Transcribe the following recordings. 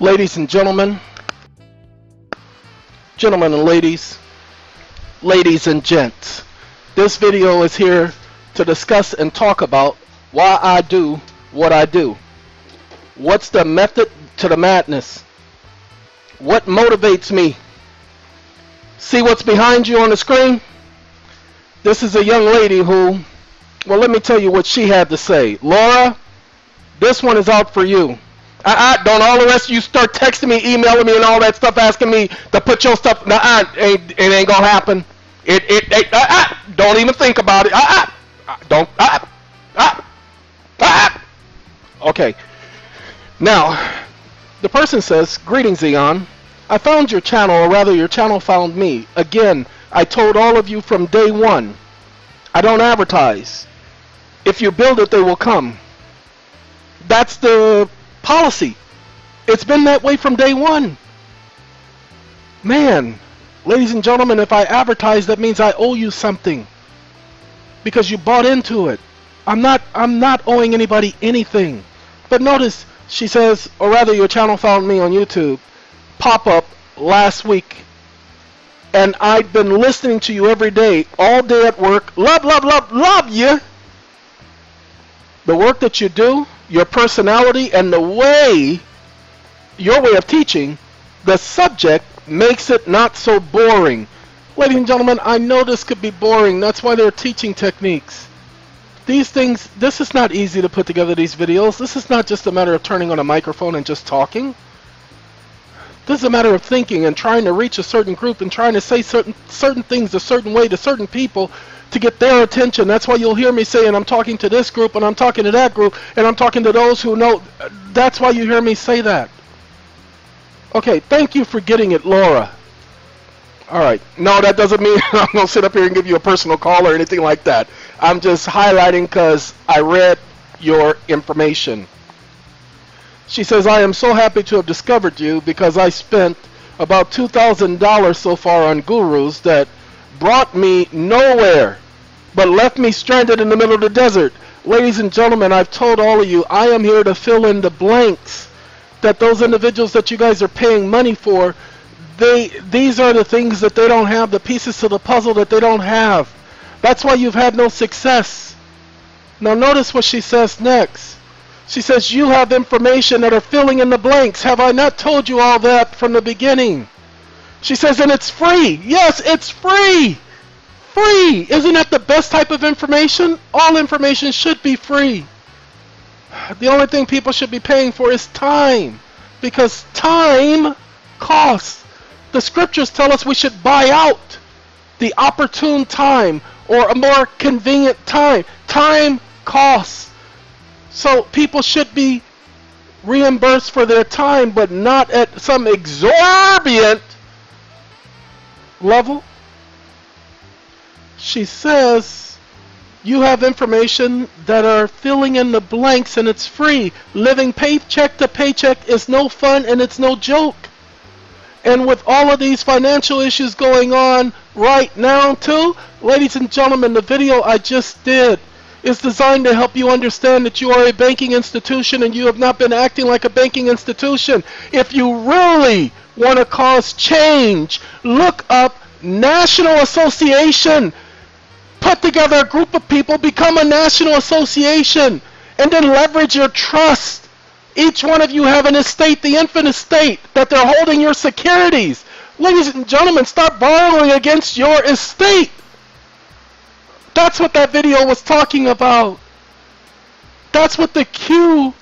Ladies and gentlemen, gentlemen and ladies, ladies and gents, this video is here to discuss and talk about why I do what I do. What's the method to the madness? What motivates me? See what's behind you on the screen? This is a young lady who, well, let me tell you what she had to say. Laura, this one is out for you. Don't all the rest of you start texting me, emailing me, and all that stuff, asking me to put your stuff. It ain't gonna happen. Don't even think about it. Okay. Now, the person says, "Greetings, EeON. I found your channel, or rather, your channel found me. Again, I told all of you from day one, I don't advertise. If you build it, they will come. That's the policy. It's been that way from day one. Man, ladies and gentlemen, if I advertise, that means I owe you something because you bought into it. I'm not owing anybody anything. But notice she says, or rather, your channel found me on YouTube. Pop up last week, and I'd been listening to you every day, all day at work. Love you. The work that you do, your personality, and the way, your way of teaching, the subject makes it not so boring." Ladies and gentlemen, I know this could be boring. That's why there are teaching techniques. These things, this is not easy to put together, these videos. This is not just a matter of turning on a microphone and just talking. This is a matter of thinking and trying to reach a certain group and trying to say certain things a certain way to certain people to get their attention. That's why you'll hear me saying I'm talking to this group and I'm talking to that group and I'm talking to those who know. That's why you hear me say that. Okay, thank you for getting it, Laura. Alright, no, that doesn't mean I'm going to sit up here and give you a personal call or anything like that. I'm just highlighting because I read your information. She says, "I am so happy to have discovered you because I spent about $2,000 so far on gurus that brought me nowhere but left me stranded in the middle of the desert." Ladies and gentlemen, I've told all of you, I am here to fill in the blanks. That those individuals that you guys are paying money for, these are the things that they don't have, the pieces to the puzzle that they don't have. That's why you've had no success. Now notice what she says next. She says, "You have information that are filling in the blanks. Have I not told you all that from the beginning?" She says, "And it's free." Yes, it's free. Free. Isn't that the best type of information? All information should be free. The only thing people should be paying for is time, because time costs. The scriptures tell us we should buy out the opportune time or a more convenient time. Time costs. So people should be reimbursed for their time, but not at some exorbitant level. She says, "You have information that are filling in the blanks and it's free. Living paycheck to paycheck is no fun and it's no joke. And with all of these financial issues going on right now too," ladies and gentlemen, the video I just did is designed to help you understand that you are a banking institution and you have not been acting like a banking institution. If you really want to cause change, look up National Association. Put together a group of people, become a national association, and then leverage your trust. Each one of you have an estate, the infinite estate, that they're holding your securities. Ladies and gentlemen, stop borrowing against your estate. That's what that video was talking about. That's what the Q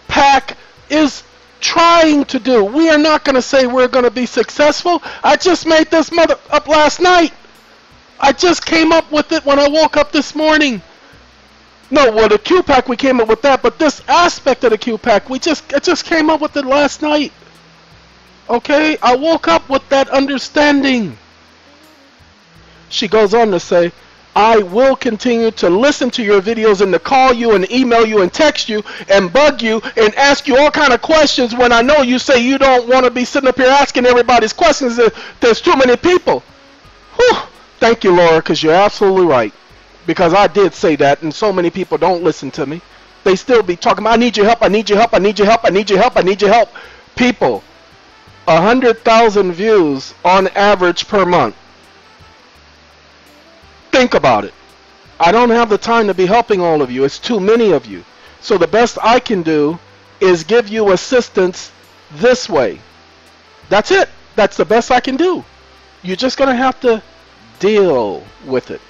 pack is trying to do. We are not going to say we're going to be successful. I just made this mother up last night. I just came up with it when I woke up this morning. No, well, the Q pack, we came up with that, but this aspect of the Q pack, I just came up with it last night. Okay? I woke up with that understanding. She goes on to say, "I will continue to listen to your videos and to call you and email you and text you and bug you and ask you all kind of questions when I know you say you don't want to be sitting up here asking everybody's questions. There's too many people." Whew. Thank you, Laura, because you're absolutely right. Because I did say that, and so many people don't listen to me. They still be talking about, "I need your help, I need your help, I need your help, I need your help, I need your help." People, 100,000 views on average per month. Think about it. I don't have the time to be helping all of you. It's too many of you. So the best I can do is give you assistance this way. That's it. That's the best I can do. You're just going to have to deal with it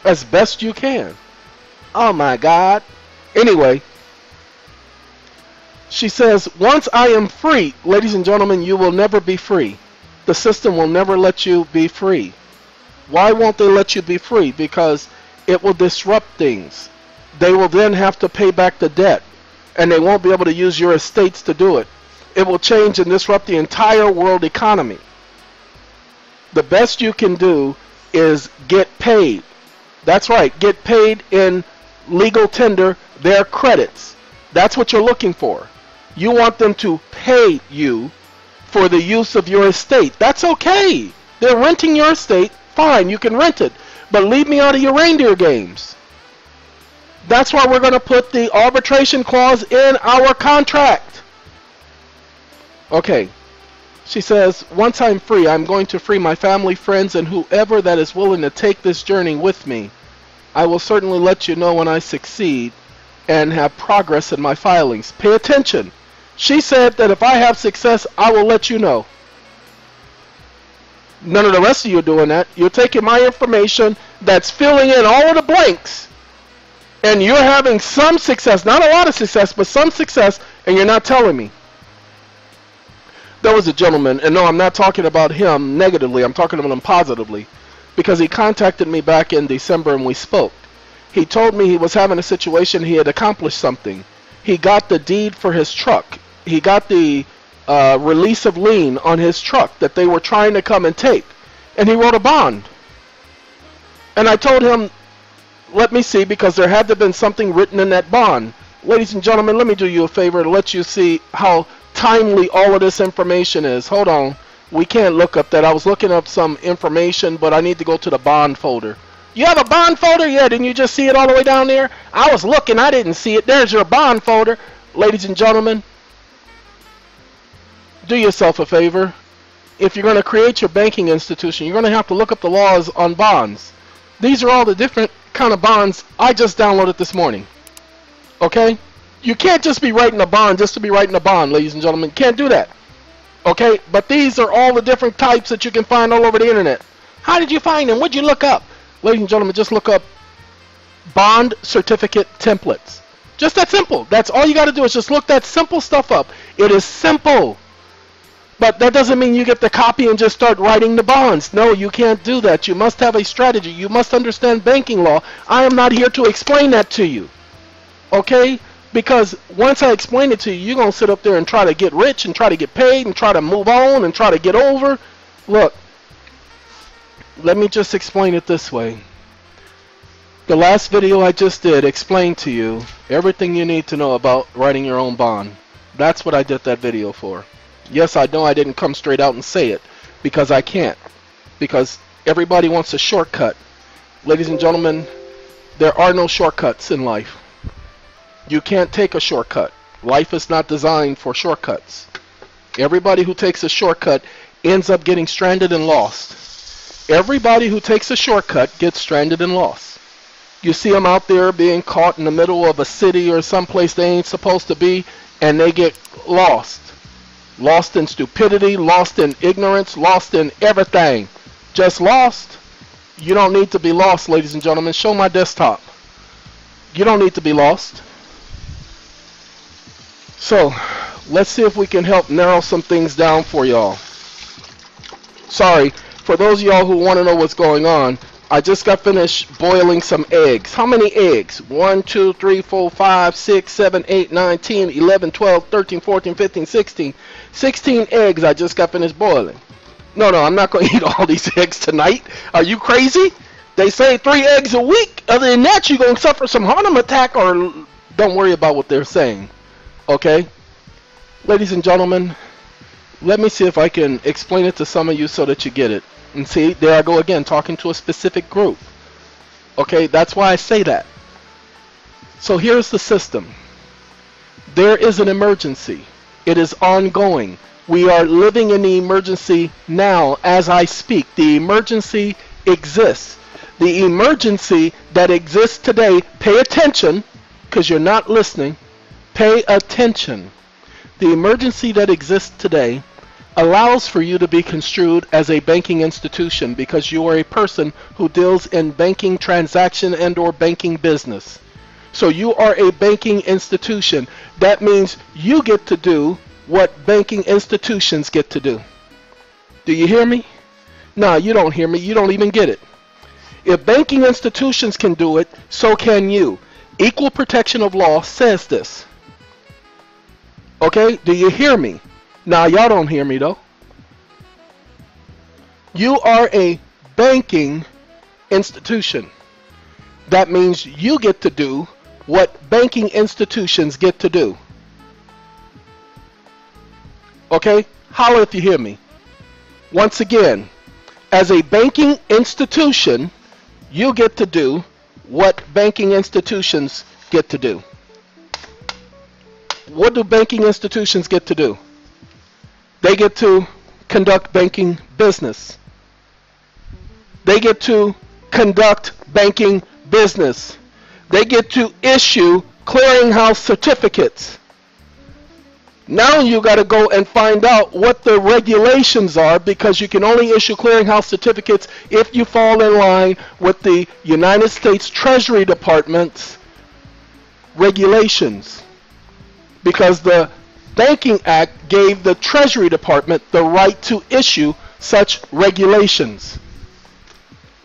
as best you can. Oh my God. Anyway, she says, once I am free, ladies and gentlemen, you will never be free. The system will never let you be free. Why won't they let you be free? Because it will disrupt things. They will then have to pay back the debt, and they won't be able to use your estates to do it. It will change and disrupt the entire world economy. The best you can do is get paid. That's right, get paid in legal tender, their credits. That's what you're looking for. You want them to pay you for the use of your estate. That's okay. They're renting your estate. Fine, you can rent it. But leave me out of your reindeer games. That's why we're going to put the arbitration clause in our contract. Okay. She says, once I'm free, I'm going to free my family, friends, and whoever that is willing to take this journey with me. I will certainly let you know when I succeed and have progress in my filings. Pay attention. She said that if I have success, I will let you know. None of the rest of you are doing that. You're taking my information that's filling in all of the blanks, and you're having some success, not a lot of success, but some success, and you're not telling me. There was a gentleman, and no, I'm not talking about him negatively, I'm talking about him positively, because he contacted me back in December and we spoke. He told me he was having a situation, he had accomplished something. He got the deed for his truck. He got the release of lien on his truck that they were trying to come and take. And he wrote a bond. And I told him, let me see, because there had to have been something written in that bond. Ladies and gentlemen, let me do you a favor to let you see how timely all of this information is. Hold on. We can't look up that. I was looking up some information, but I need to go to the bond folder. You have a bond folder? Yeah, didn't you just see it all the way down there? I was looking, I didn't see it. There's your bond folder. Ladies and gentlemen, do yourself a favor. If you're going to create your banking institution, you're going to have to look up the laws on bonds. These are all the different kind of bonds I just downloaded this morning. Okay? You can't just be writing a bond just to be writing a bond, ladies and gentlemen. You can't do that. Okay? But these are all the different types that you can find all over the internet. How did you find them? What'd you look up? Ladies and gentlemen, just look up bond certificate templates. Just that simple. That's all you got to do is just look that simple stuff up. It is simple. But that doesn't mean you get the copy and just start writing the bonds. No, you can't do that. You must have a strategy. You must understand banking law. I am not here to explain that to you. Okay? Because once I explain it to you, you're going to sit up there and try to get rich and try to get paid and try to move on and try to get over. Look, let me just explain it this way. The last video I just did explained to you everything you need to know about writing your own bond. That's what I did that video for. Yes, I know I didn't come straight out and say it, because I can't. Because everybody wants a shortcut. Ladies and gentlemen, there are no shortcuts in life. You can't take a shortcut. Life is not designed for shortcuts. Everybody who takes a shortcut ends up getting stranded and lost. Everybody who takes a shortcut gets stranded and lost. You see them out there being caught in the middle of a city or someplace they ain't supposed to be, and they get lost. Lost in stupidity, lost in ignorance, lost in everything. Just lost. You don't need to be lost, ladies and gentlemen. Show my desktop. You don't need to be lost. So, let's see if we can help narrow some things down for y'all. Sorry, for those of y'all who want to know what's going on, I just got finished boiling some eggs. How many eggs? 1, 2, 3, 4, 5, 6, 7, 8, 9, 10, 11, 12, 13, 14, 15, 16. 16 eggs I just got finished boiling. No, I'm not going to eat all these eggs tonight. Are you crazy? They say 3 eggs a week. Other than that, you're going to suffer some heart attack, or don't worry about what they're saying. Okay? Ladies and gentlemen, let me see if I can explain it to some of you so that you get it. And see, there I go again, talking to a specific group. Okay, that's why I say that. So here's the system. There is an emergency. It is ongoing. We are living in the emergency now as I speak. The emergency exists. The emergency that exists today, pay attention, because you're not listening. Pay attention. The emergency that exists today allows for you to be construed as a banking institution because you are a person who deals in banking transaction and or banking business. So you are a banking institution. That means you get to do what banking institutions get to do. Do you hear me? No, you don't hear me. You don't even get it. If banking institutions can do it, so can you. Equal protection of law says this. Okay? Do you hear me? Nah, y'all don't hear me though. You are a banking institution. That means you get to do what banking institutions get to do. Okay? Holler if you hear me. Once again, as a banking institution, you get to do what banking institutions get to do. What do banking institutions get to do? They get to conduct banking business. They get to conduct banking business. They get to issue clearinghouse certificates. Now you got to go and find out what the regulations are, because you can only issue clearinghouse certificates if you fall in line with the United States Treasury Department's regulations. Because the Banking Act gave the Treasury Department the right to issue such regulations.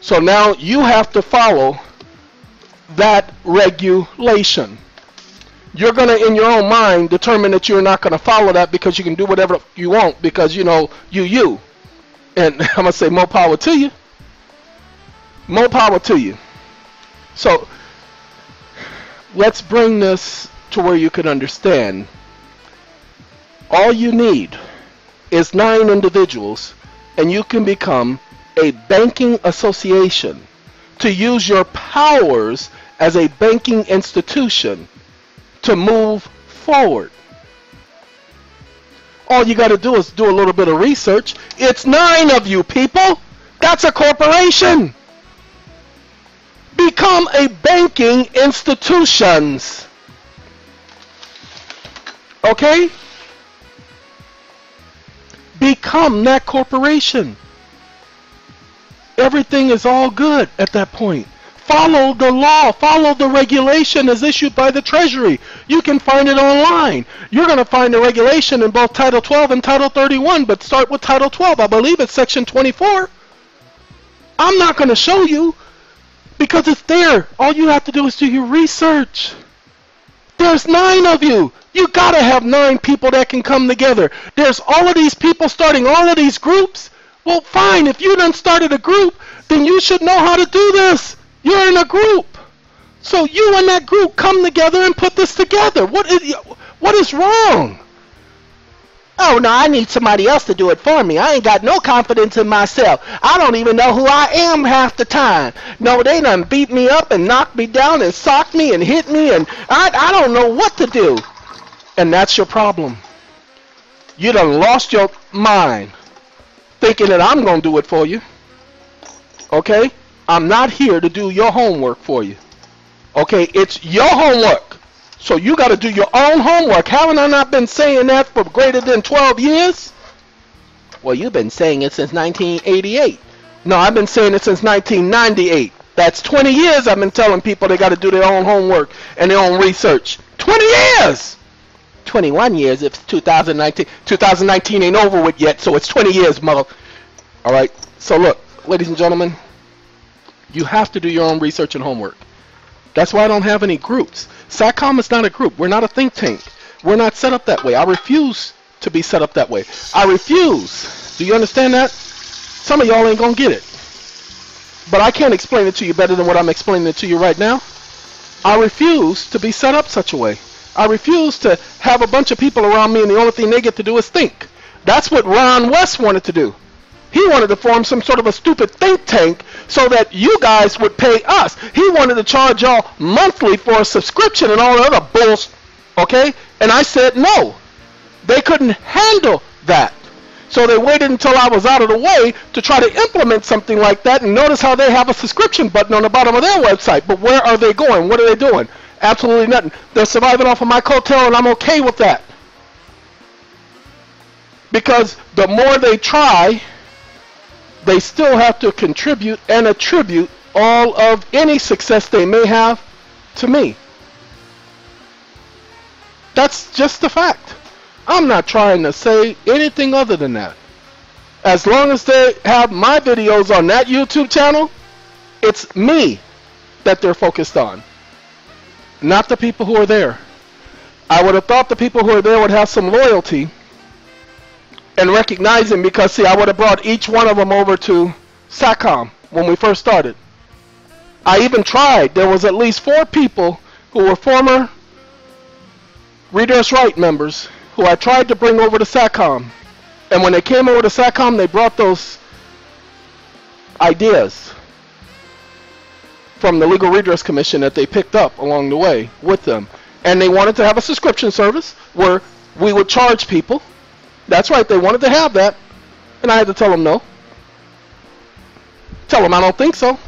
So now you have to follow that regulation. You're going to, in your own mind, determine that you're not going to follow that because you can do whatever you want because, you know, you. And I'm going to say more power to you. More power to you. So let's bring this to where you can understand. All you need is 9 individuals and you can become a banking association to use your powers as a banking institution to move forward. All you got to do is do a little bit of research. It's 9 of you people. That's a corporation. Become a banking institutions. Okay? Become that corporation. Everything is all good at that point. Follow the law. Follow the regulation as issued by the Treasury. You can find it online. You're going to find the regulation in both Title 12 and Title 31, but start with Title 12. I believe it's Section 24. I'm not going to show you because it's there. All you have to do is do your research. There's 9 of you. You got to have 9 people that can come together. There's all of these people starting all of these groups. Well, fine. If you done started a group, then you should know how to do this. You're in a group. So you and that group come together and put this together. What is wrong? Oh, no, I need somebody else to do it for me. I ain't got no confidence in myself. I don't even know who I am half the time. No, they done beat me up and knocked me down and socked me and hit me, and I don't know what to do. And that's your problem. You done lost your mind thinking that I'm going to do it for you. Okay? I'm not here to do your homework for you. Okay? It's your homework. So you got to do your own homework. Haven't I not been saying that for greater than 12 years? Well, you've been saying it since 1988. No, I've been saying it since 1998. That's 20 years I've been telling people they got to do their own homework and their own research. 20 years! 21 years if it's 2019. 2019 ain't over with yet, so it's 20 years, mother. All right. So look, ladies and gentlemen, you have to do your own research and homework. That's why I don't have any groups. SATCOM is not a group. We're not a think tank. We're not set up that way. I refuse to be set up that way. I refuse. Do you understand that? Some of y'all ain't gonna get it. But I can't explain it to you better than what I'm explaining it to you right now. I refuse to be set up such a way. I refuse to have a bunch of people around me and the only thing they get to do is think. That's what Ron West wanted to do. He wanted to form some sort of a stupid think tank so that you guys would pay us. He wanted to charge y'all monthly for a subscription and all the other bullshit. Okay? And I said no. They couldn't handle that. So they waited until I was out of the way to try to implement something like that. And notice how they have a subscription button on the bottom of their website. But where are they going? What are they doing? Absolutely nothing. They're surviving off of my coattail, and I'm okay with that. Because the more they try, they still have to contribute and attribute all of any success they may have to me. That's just the fact. I'm not trying to say anything other than that. As long as they have my videos on that YouTube channel, it's me that they're focused on, not the people who are there. I would have thought the people who are there would have some loyalty and recognize him, because see, I would have brought each one of them over to SATCOM when we first started. I even tried. There was at least 4 people who were former Readers' Right members who I tried to bring over to SATCOM. And when they came over to SATCOM, they brought those ideas from the Legal Redress Commission that they picked up along the way with them. And they wanted to have a subscription service where we would charge people. That's right, they wanted to have that. And I had to tell them no. Tell them I don't think so.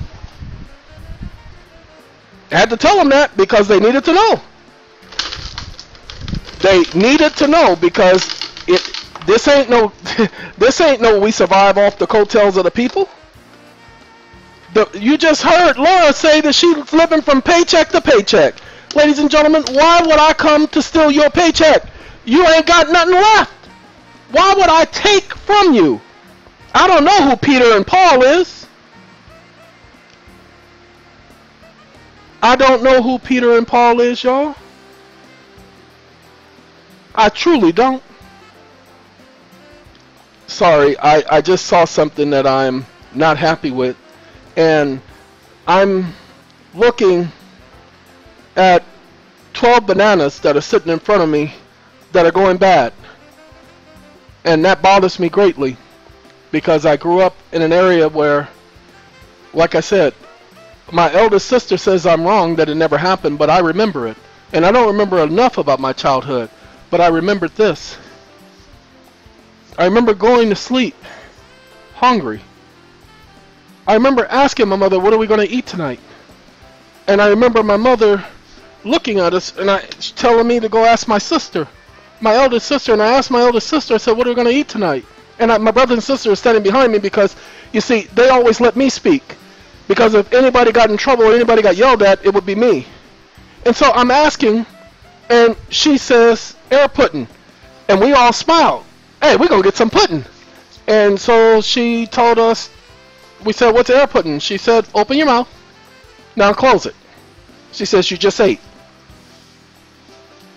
I had to tell them that because they needed to know. They needed to know, because this ain't no this ain't no we survive off the coattails of the people. You just heard Laura say that she's living from paycheck to paycheck. Ladies and gentlemen, why would I come to steal your paycheck? You ain't got nothing left. Why would I take from you? I don't know who Peter and Paul is. I don't know who Peter and Paul is, y'all. I truly don't. Sorry, I just saw something that I'm not happy with. And I'm looking at 12 bananas that are sitting in front of me that are going bad. And that bothers me greatly, because I grew up in an area where, like I said, my eldest sister says I'm wrong, that it never happened, but I remember it. And I don't remember enough about my childhood, but I remembered this. I remember going to sleep hungry. I remember asking my mother, what are we going to eat tonight? And I remember my mother looking at us and telling me to go ask my sister, my eldest sister. And I asked my eldest sister, I said, what are we going to eat tonight? And my brother and sister are standing behind me, because, you see, they always let me speak. Because if anybody got in trouble or anybody got yelled at, it would be me. And so I'm asking, and she says, air pudding. And we all smiled. Hey, we're going to get some pudding. And so she told us, we said, what's air pudding? She said, open your mouth. Now close it. She says, you just ate.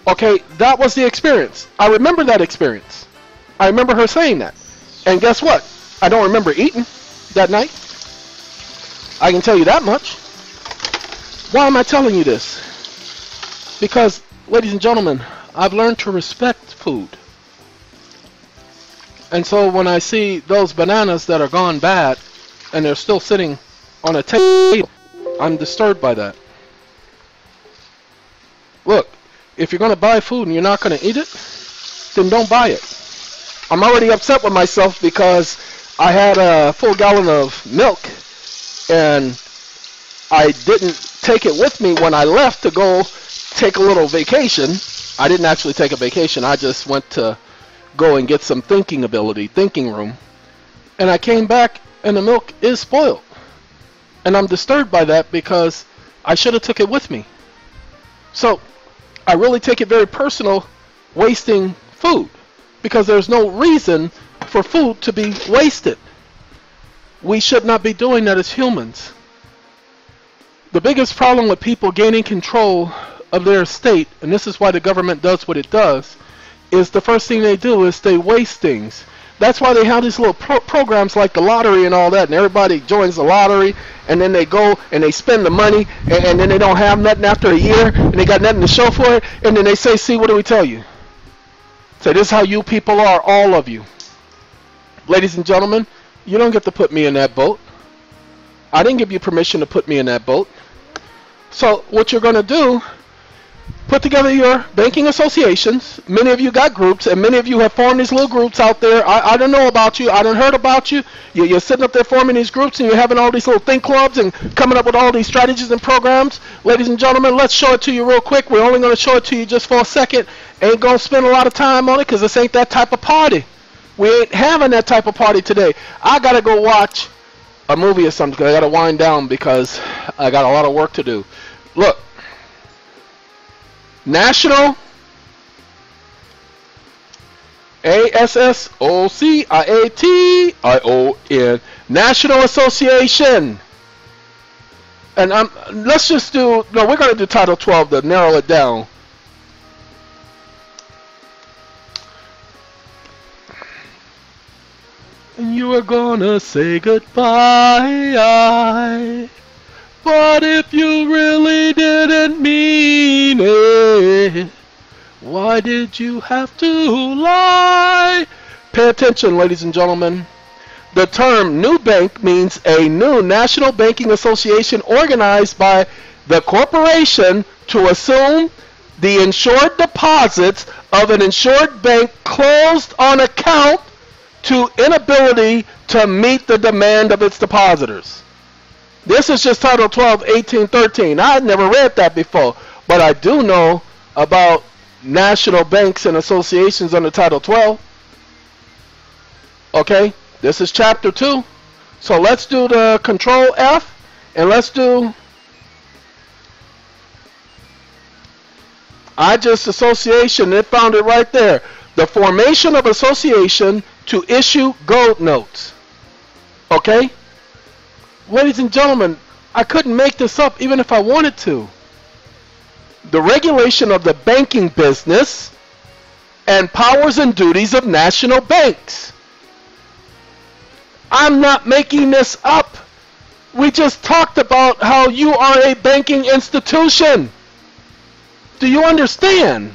Okay, that was the experience. I remember that experience. I remember her saying that. And guess what? I don't remember eating that night. I can tell you that much. Why am I telling you this? Because, ladies and gentlemen, I've learned to respect food. And so when I see those bananas that are gone bad and they're still sitting on a table, I'm disturbed by that. Look, if you're going to buy food and you're not going to eat it, then don't buy it. I'm already upset with myself because I had a full gallon of milk and I didn't take it with me when I left to go take a little vacation. I didn't actually take a vacation. I just went to go and get some thinking room. And I came back and the milk is spoiled. And I'm disturbed by that because I should have took it with me. So I really take it very personal, wasting food, because there's no reason for food to be wasted. We should not be doing that as humans. The biggest problem with people gaining control of their estate, and this is why the government does what it does, is the first thing they do is they waste things. That's why they have these little programs like the lottery and all that, and everybody joins the lottery, and then they go and they spend the money, and then they don't have nothing after a year, and they got nothing to show for it, and then they say, see, what do we tell you? Say, this is how you people are, all of you. Ladies and gentlemen, you don't get to put me in that boat. I didn't give you permission to put me in that boat. So what you're going to do, put together your banking associations. Many of you got groups, and many of you have formed these little groups out there. I don't know about you. I don't heard about you. You're sitting up there forming these groups, and you're having all these little think clubs and coming up with all these strategies and programs. Ladies and gentlemen, let's show it to you real quick. We're only going to show it to you just for a second. Ain't going to spend a lot of time on it because this ain't that type of party. We ain't having that type of party today. I got to go watch a movie or something because I got to wind down because I got a lot of work to do. Look. National ASSOCIATION National Association. And let's just do, no, we're going to do Title 12 to narrow it down. And you are gonna say goodbye. But if you really didn't mean it, why did you have to lie? Pay attention, ladies and gentlemen. The term new bank means a new national banking association organized by the corporation to assume the insured deposits of an insured bank closed on account to inability to meet the demand of its depositors. This is just Title 12, 1813. I had never read that before, but I do know about national banks and associations under Title 12. Okay, this is Chapter 2. So let's do the Control F, and let's do association. It found it right there. The formation of association to issue gold notes. Okay? Ladies and gentlemen, I couldn't make this up even if I wanted to. The regulation of the banking business and powers and duties of national banks. I'm not making this up. We just talked about how you are a banking institution. Do you understand?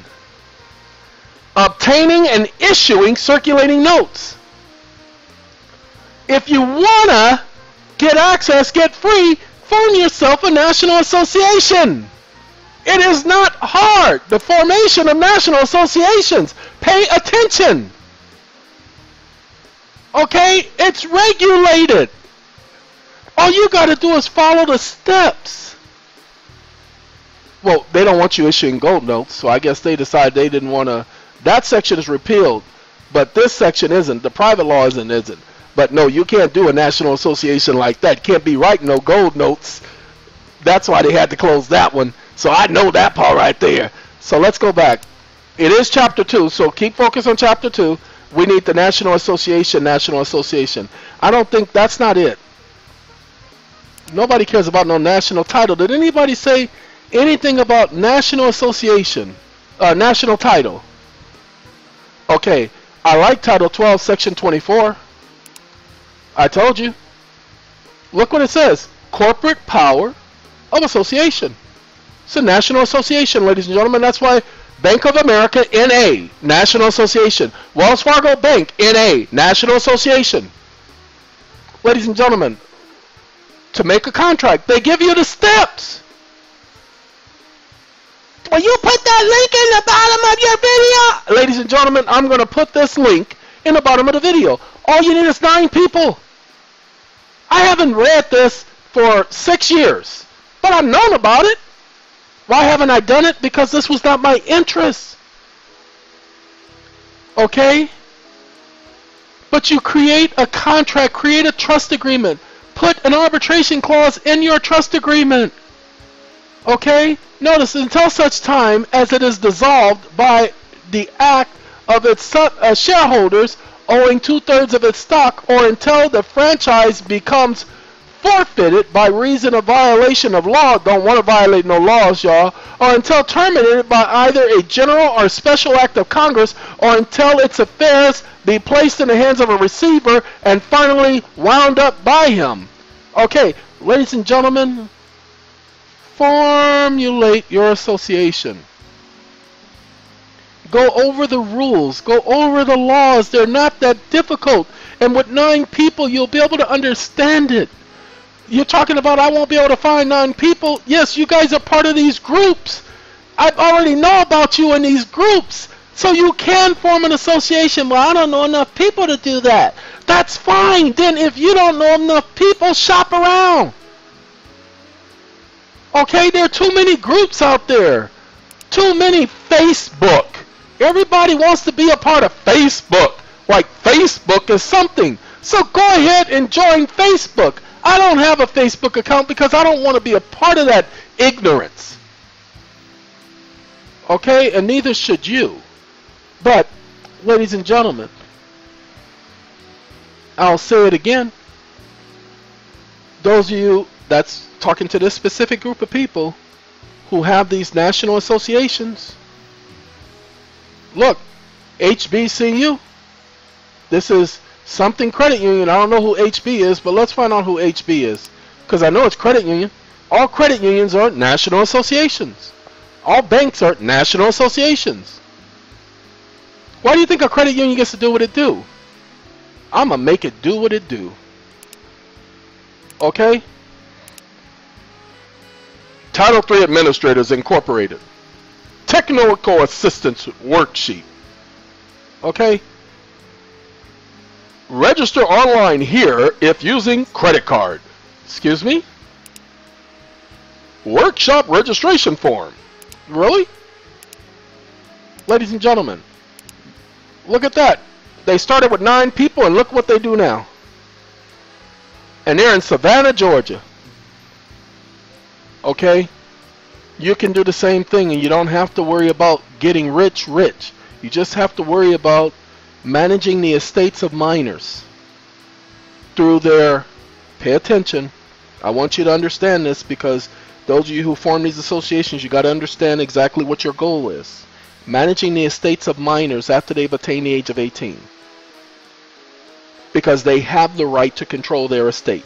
Obtaining and issuing circulating notes. If you wanna get access, get free, form yourself a national association. It is not hard. The formation of national associations. Pay attention. Okay? It's regulated. All you got to do is follow the steps. Well, they don't want you issuing gold notes, so I guess they decided they didn't want to. That section is repealed, but this section isn't. The private law isn't. But no, you can't do a national association like that. Can't be writing no gold notes. That's why they had to close that one. So I know that part right there. So let's go back. It is Chapter 2, so keep focused on Chapter 2. We need the National Association, National Association. I don't think that's not it. Nobody cares about no national title. Did anybody say anything about National Association? National title. Okay, I like Title 12, Section 24. I told you. Look what it says. Corporate power of association. It's a national association, ladies and gentlemen. That's why Bank of America, N.A., National Association. Wells Fargo Bank, N.A., National Association. Ladies and gentlemen, to make a contract, they give you the steps. Will you put that link in the bottom of your video? Ladies and gentlemen, I'm going to put this link in the bottom of the video. All you need is 9 people. I haven't read this for 6 years, but I've known about it. Why haven't I done it? Because this was not my interest. Okay? But you create a contract, create a trust agreement. Put an arbitration clause in your trust agreement. Okay? Notice, until such time as it is dissolved by the act of its shareholders owing 2/3 of its stock, or until the franchise becomes forfeited by reason of violation of law. Don't want to violate no laws, y'all. Or until terminated by either a general or special act of Congress, or until its affairs be placed in the hands of a receiver and finally wound up by him. Okay, ladies and gentlemen, formulate your association. Go over the rules. Go over the laws. They're not that difficult. And with 9 people, you'll be able to understand it. You're talking about I won't be able to find 9 people. Yes, you guys are part of these groups. I already know about you in these groups. So you can form an association. Well, I don't know enough people to do that. That's fine. Then if you don't know enough people, shop around. Okay, there are too many groups out there. Too many Facebook. Everybody wants to be a part of Facebook. Like Facebook is something. So go ahead and join Facebook. I don't have a Facebook account because I don't want to be a part of that ignorance. Okay, and neither should you. But, ladies and gentlemen, I'll say it again. Those of you that's talking to this specific group of people who have these national associations, look, HBCU, this is something credit union. I don't know who HB is, but let's find out who HB is, because I know it's credit union. All credit unions are national associations. All banks are national associations. Why do you think a credit union gets to do what it do? I'm going to make it do what it do. Okay? Title III Administrators Incorporated. Technical Assistance Worksheet. Okay? Register online here if using credit card. Excuse me? Workshop registration form. Really? Ladies and gentlemen, look at that. They started with 9 people and look what they do now. And they're in Savannah, Georgia. Okay? You can do the same thing and you don't have to worry about getting rich. You just have to worry about managing the estates of minors through their, pay attention, I want you to understand this, because those of you who form these associations, you got to understand exactly what your goal is. Managing the estates of minors after they've attained the age of 18. Because they have the right to control their estate.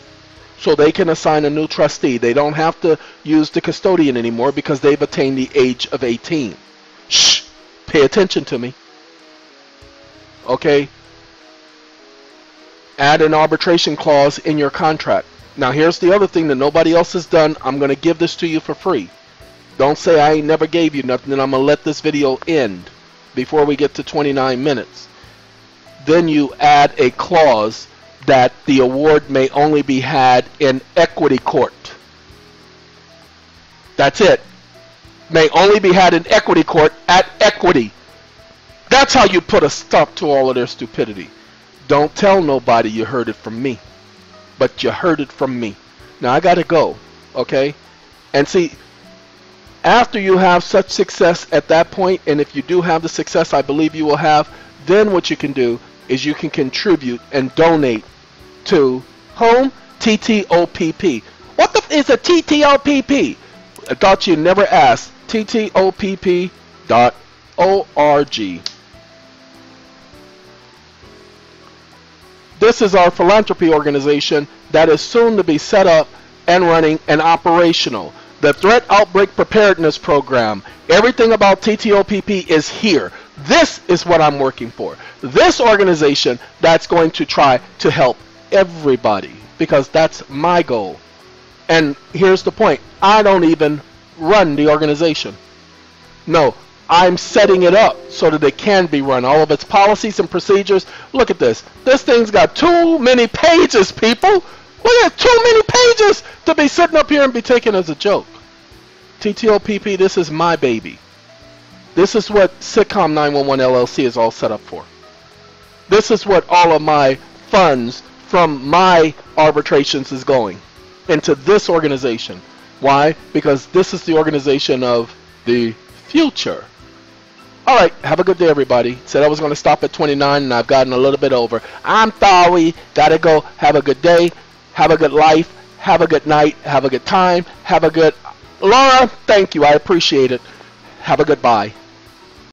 So they can assign a new trustee. They don't have to use the custodian anymore because they've attained the age of 18. Shh! Pay attention to me. Okay? Add an arbitration clause in your contract. Now here's the other thing that nobody else has done. I'm going to give this to you for free. Don't say I ain't never gave you nothing and I'm going to let this video end before we get to 29 minutes. Then you add a clause that the award may only be had in equity court. That's it. May only be had in equity court at equity. That's how you put a stop to all of their stupidity. Don't tell nobody you heard it from me. But you heard it from me. Now I gotta go. Okay? And see, after you have such success at that point, and if you do have the success I believe you will have, then what you can do is you can contribute and donate to Home TTOPP. What the is a TTOPP? I thought you never asked. TTOPP.org. This is our philanthropy organization that is soon to be set up and running and operational. The Threat Outbreak Preparedness Program. Everything about TTOPP is here. This is what I'm working for. This organization that's going to try to help everybody, because that's my goal. And here's the point. I don't even run the organization. No, I'm setting it up so that it can be run. All of its policies and procedures. Look at this. This thing's got too many pages, people. Look at too many pages to be sitting up here and be taken as a joke. TTOPP, this is my baby. This is what Sitcom 911 LLC is all set up for. This is what all of my funds from my arbitrations is going into this organization. Why? Because this is the organization of the future. Alright, have a good day everybody. Said I was going to stop at 29 and I've gotten a little bit over. I'm sorry. Gotta go. Have a good day. Have a good life. Have a good night. Have a good time. Have a good... Laura, thank you. I appreciate it. Have a good bye.